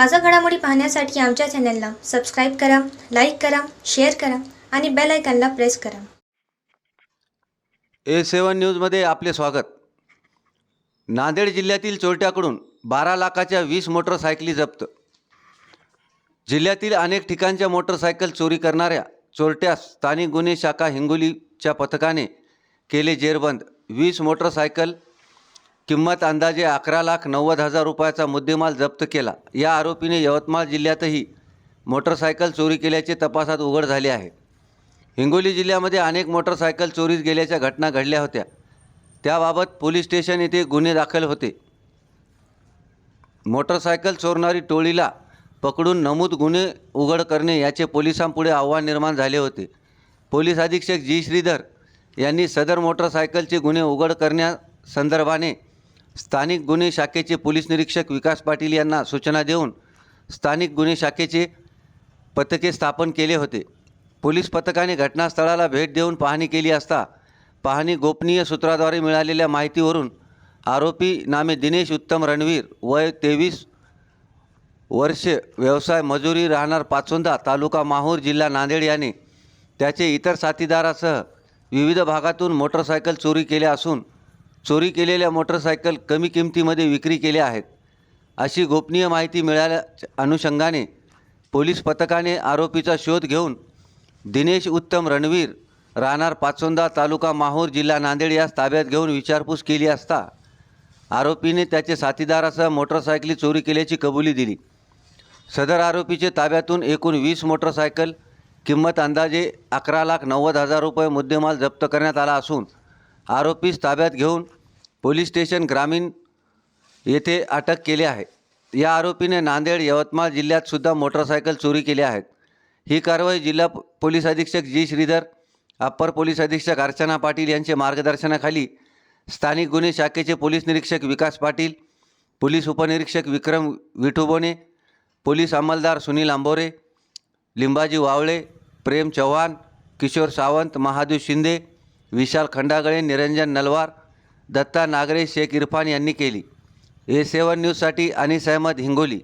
ताज़ा घडामोडी पाहण्यासाठी आमच्या चॅनलला सबस्क्राईब करा, लाईक करा, शेअर करा आणि बेल आयकॉनला प्रेस करा. A7 न्यूजमध्ये आपले स्वागत. नांदेड जिल्ह्यातील चोरट्याकडून 12 लाखाच्या 20 मोटरसायकली जप्त. जिल्ह्यातील अनेक ठिकाणच्या मोटरसायकल चोरी करणाऱ्या चोरट्यास स्थानिक गुन्हे शाखा हिंगोलीच्या पथकाने केले जेरबंद. 20 मोटरसायकल, किंमत अंदाजे 11,90,000 रुपयाचा मुद्देमाल जप्त केला. या आरोपीने यवतमाळ जिल्ह्यातही मोटरसायकल चोरी केल्याचे तपासात उघड झाले आहे. हिंगोली जिल्ह्यामध्ये अनेक मोटरसायकल चोरीस गेल्याच्या घटना घडल्या होत्या. त्याबाबत पोलीस स्टेशन येथे गुन्हे दाखल होते. मोटरसायकल चोरणारी टोळीला पकडून नमूद गुन्हे उघड करणे याचे पोलिसांपुढे आव्हान निर्माण झाले होते. पोलीस अधीक्षक जी श्रीधर यांनी सदर मोटरसायकलचे गुन्हे उघड करण्यासंदर्भाने स्थानिक गुन्हे शाखेचे पोलीस निरीक्षक विकास पाटील यांना सूचना देऊन स्थानिक गुन्हे शाखेचे पथके स्थापन केले होते. पोलीस पथकाने घटनास्थळाला भेट देऊन पाहणी केली असता पाहणी गोपनीय सूत्राद्वारे मिळालेल्या माहितीवरून आरोपी नामे दिनेश उत्तम रणवीर, वय 23 वर्षे, व्यवसाय मजुरी, राहणार पाचोंदा, तालुका माहूर, जिल्हा नांदेड याने त्याचे इतर साथीदारासह विविध भागातून मोटरसायकल चोरी केल्या असून चोरी केलेल्या मोटरसायकल कमी किमतीमध्ये विक्री केल्या आहेत. अशी गोपनीय माहिती मिळाल्याच्या अनुषंगाने पोलीस पथकाने आरोपीचा शोध घेऊन दिनेश उत्तम रणवीर, राहणार पाचोंदा, तालुका माहूर, जिल्हा नांदेड यास ताब्यात घेऊन विचारपूस केली असता आरोपीने त्याचे साथीदारासह मोटरसायकली चोरी केल्याची कबुली दिली. सदर आरोपीचे ताब्यातून एकूण 20 मोटरसायकल, किंमत अंदाजे 11,90,000 रुपये मुद्देमाल जप्त करण्यात आला असून आरोपीस ताब्यात घेऊन पोलीस स्टेशन ग्रामीण येथे अटक केले आहे. या आरोपीने नांदेड, यवतमाळ जिल्ह्यात सुद्धा मोटरसायकल चोरी केल्या आहेत. ही कारवाई जिल्हा पोलीस अधीक्षक जी श्रीधर, अप्पर पोलीस अधीक्षक अर्चना पाटील यांचे मार्गदर्शनाखाली स्थानिक गुन्हे शाखेचे पोलीस निरीक्षक विकास पाटील, पोलीस उपनिरीक्षक विक्रम विठुबोने, पोलीस अंमलदार सुनील आंबोरे, लिंबाजी वावळे, प्रेम चव्हाण, किशोर सावंत, महादेव शिंदे, विशाल खंडागळे, निरंजन नलवार, दत्ता नागरे, शेख इरफान यांनी केली. A7 न्यूजसाठी अनिस अहमद, हिंगोली.